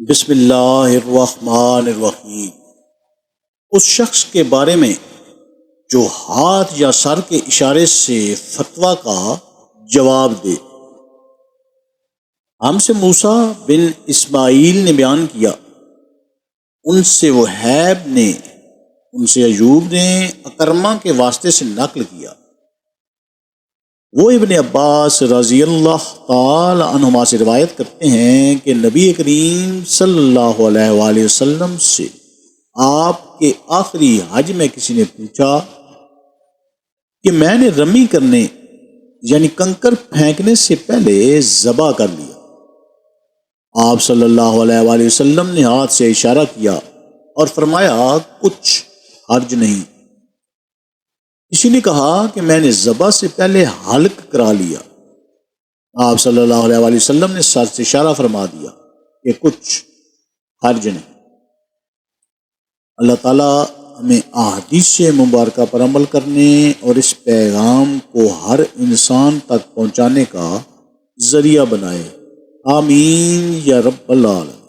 بسم اللہ الرحمن الرحیم۔ اس شخص کے بارے میں جو ہاتھ یا سر کے اشارے سے فتویٰ کا جواب دے۔ ہم سے موسیٰ بن اسماعیل نے بیان کیا، ان سے وہیب نے، ان سے ایوب نے اکرمہ کے واسطے سے نقل کیا۔ وہ ابن عباس رضی اللہ تعالی عنہما سے روایت کرتے ہیں کہ نبی کریم صلی اللہ علیہ وآلہ وسلم سے آپ کے آخری حج میں کسی نے پوچھا کہ میں نے رمی کرنے یعنی کنکر پھینکنے سے پہلے ذبح کر لیا۔ آپ صلی اللہ علیہ وآلہ وسلم نے ہاتھ سے اشارہ کیا اور فرمایا کچھ حرج نہیں۔ کسی نے کہا کہ میں نے ذبح سے پہلے حلق کرا لیا۔ آپ صلی اللہ علیہ وآلہ وسلم نے سر سے اشارہ فرما دیا کہ کچھ حرج نہیں۔ اللہ تعالیٰ ہمیں احادیث مبارکہ پر عمل کرنے اور اس پیغام کو ہر انسان تک پہنچانے کا ذریعہ بنائے، آمین یا رب العالمین۔